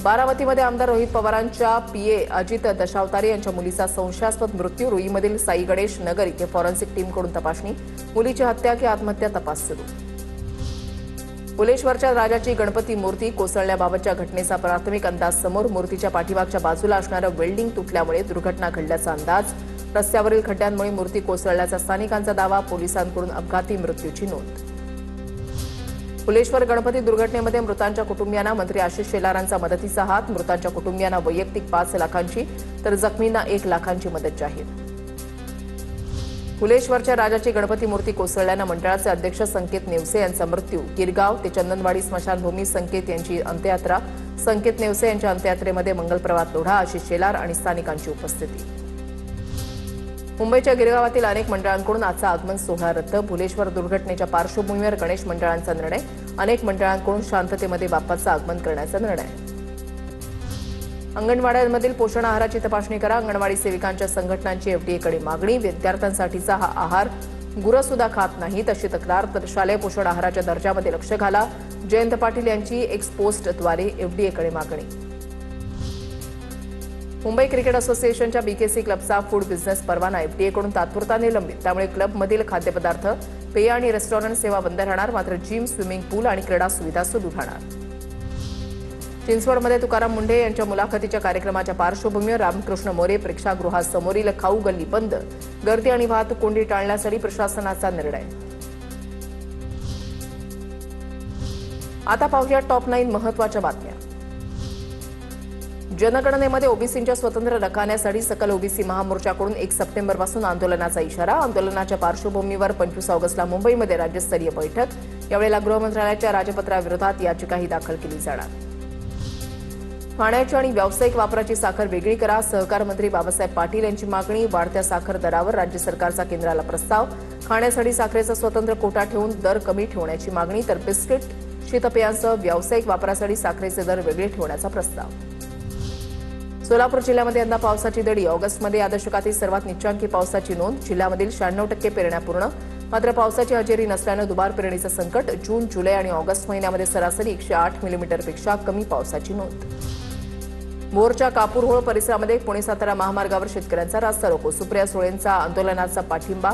बारामतीमध्ये आमदार रोहित पवारांच्या पीए अजित दशावतारे यांच्या मुलीचा संशयास्पद मृत्यू. रुईमधील साई गणेश नगर इथे फॉरेन्सिक टीमकडून तपासणी. मुलीची हत्या की आत्महत्या तपास सुरू. फुलेश्वरच्या राजाची गणपती मूर्ती कोसळण्याबाबतच्या घटनेचा प्राथमिक अंदाज समोर. मूर्तीच्या पाठीमागच्या बाजूला असणारं वेल्डिंग तुटल्यामुळे दुर्घटना घडल्याचा अंदाज. रस्त्यावरील खड्ड्यांमुळे मूर्ती कोसळल्याचा स्थानिकांचा दावा. पोलिसांकडून अपघाती मृत्यूची नोंद. फुलेश्वर गणपती दुर्घटनेमध्ये मृतांच्या कुटुंबियांना मंत्री आशिष शेलारांचा मदतीचा हात. मृतांच्या कुटुंबियांना वैयक्तिक 5 लाखांची तर जखमींना 1 लाखांची मदत जाहीर. फुलेश्वरच्या राजाची गणपती मूर्ती कोसळल्यानं मंडळाचे अध्यक्ष संकेत नेवसे यांचा मृत्यू. गिरगाव ते चंदनवाडी स्मशानभूमी संकेत यांची अंत्ययात्रा. संकेत नेवसे यांच्या अंत्ययात्रेमध्ये मंगलप्रभात लोढा, आशिष शेलार आणि स्थानिकांची उपस्थिती. मुंबईच्या गिरगावातील अनेक मंडळांकडून आजचा आगमन सोहळा रद्द. फुलेश्वर दुर्घटनेच्या पार्श्वभूमीवर गणेश मंडळांचा निर्णय. अनेक मंडळांकडून शांततेमध्ये बाप्पाचं आगमन करण्याचा निर्णय. अंगणवाड्यांमधील पोषण आहाराची तपासणी करा. अंगणवाडी सेविकांच्या संघटनांची एफडीएकडे मागणी. विद्यार्थ्यांसाठीचा हा आहार गुरं सुद्धा खात नाहीत अशी तक्रार. तर शालेय पोषण आहाराच्या दर्जामध्ये लक्ष घाला. जयंत पाटील यांची एक्स पोस्टद्वारे एफडीएकडे मागणी. मुंबई क्रिकेट असोसिएशनच्या बीकेसी क्लबचा फूड बिझनेस परवाना एफडीएकडून तात्पुरता निलंबित. त्यामुळे क्लबमधील खाद्यपदार्थ, पेय आणि रेस्टॉरंट सेवा बंद राहणार. मात्र जिम, स्विमिंग पूल आणि क्रीडा सुविधा सुरू राहणार. चिंचवडमध्ये तुकाराम मुंढे यांच्या मुलाखतीच्या कार्यक्रमाच्या पार्श्वभूमीवर रामकृष्ण मोरे प्रेक्षागृहासमोरील खाऊ गल्ली बंद. गर्दी आणि वाहतूक कोंडी टाळण्यासाठी प्रशासनाचा निर्णय. आता पाहूया टॉप 9 महत्त्वाच्या बातम्या. जनगणनेमध्ये ओबीसींच्या स्वतंत्र रकान्यासाठी सकल ओबीसी महामोर्चाकडून 1 सप्टेंबरपासून आंदोलनाचा इशारा. आंदोलनाच्या पार्श्वभूमीवर 25 ऑगस्टला मुंबईमध्ये राज्यस्तरीय बैठक. यावेळेला गृहमंत्रालयाच्या राजपत्राविरोधात याचिकाही दाखल केली जाणार. खाण्याची आणि व्यावसायिक वापराची साखर वेगळी करा. सहकार मंत्री बाबासाहेब पाटील यांची मागणी. वाढत्या साखर दरावर राज्य सरकारचा केंद्राला प्रस्ताव. खाण्यासाठी साखरेचा स्वतंत्र कोटा ठेवून दर कमी ठेवण्याची मागणी. तर बिस्किट, शीतपेयांसह व्यावसायिक वापरासाठी साखरेचे दर वेगळे ठेवण्याचा प्रस्ताव. सोलापूर जिल्ह्यामध्ये यंदा पावसाची दडी. ऑगस्टमध्ये या दशकातील सर्वात निच्चांकी पावसाची नोंद. जिल्ह्यामधील 96% पेरण्या पूर्ण. मात्र पावसाची हजेरी नसल्यानं दुबार पेरणीचं संकट. जून, जुलै आणि ऑगस्ट महिन्यामध्ये सरासरी 108 मिलीमीटरपेक्षा कमी पावसाची नोंद. मोरच्या कापूरहोळ परिसरामध्ये पुणे-सातारा महामार्गावर शेतकऱ्यांचा रास्ता रोको. सुप्रिया सुळेंचा आंदोलनाचा पाठिंबा.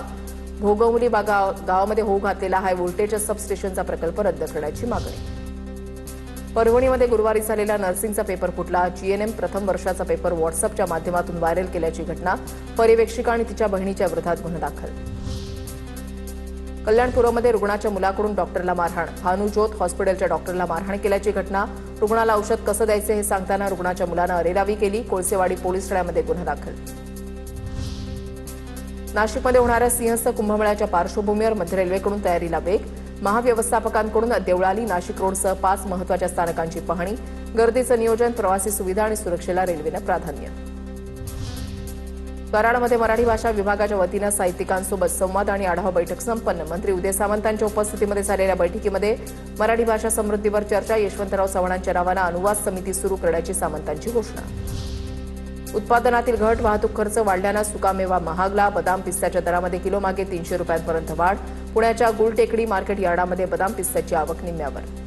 भोगवली गावामध्ये होऊ घातलेला हाय व्होल्टेज सबस्टेशनचा प्रकल्प रद्द करण्याची मागणी. परभणीमध्ये गुरुवारी झालेला नर्सिंगचा पेपर फुटला. जीएनएम प्रथम वर्षाचा पेपर व्हॉट्सअपच्या माध्यमातून व्हायरल केल्याची घटना. पर्यवेक्षिका आणि तिच्या बहिणीच्या विरोधात गुन्हा दाखल. कल्याणपुरमध्ये रुग्णाच्या मुलाकडून डॉक्टरला मारहाण. भानुज्योत हॉस्पिटलच्या डॉक्टरला मारहाण केल्याची घटना. रुग्णाला औषध कसं द्यायचे हे सांगताना रुग्णाच्या मुलानं अरेरावी केली. कोळसेवाडी पोलीस ठाण्यामध्ये गुन्हा दाखल. नाशिकमध्ये होणाऱ्या सिंहस्थ कुंभमेळ्याच्या पार्श्वभूमीवर मध्य रेल्वेकडून तयारीला वेग. महाव्यवस्थापकांकडून देवळाली, नाशिक रोडसह 5 महत्त्वाच्या स्थानकांची पाहणी. गर्दीचं नियोजन, प्रवासी सुविधा आणि सुरक्षेला रेल्वेनं प्राधान्य. कराडमध्ये मराठी भाषा विभागाच्या वतीनं साहित्यिकांसोबत संवाद आणि आढावा बैठक संपन्न. मंत्री उदय सामंतांच्या उपस्थितीमध्ये झालेल्या बैठकीमध्ये मराठी भाषा समृद्धीवर चर्चा. यशवंतराव चव्हाणांच्या नावानं अनुवाद समिती सुरू करण्याची सामंतांची घोषणा. उत्पादनातील घट. वाहतूक खर्च वाढल्यानं सुकामेवा महागला. बदाम पिस्त्याच्या दरामध्ये किलोमागे 300 रुपयांपर्यंत वाढ. पुण्याच्या गुलटेकडी मार्केट यार्डामध्ये बदाम पिस्त्याची आवक निम्म्यावर.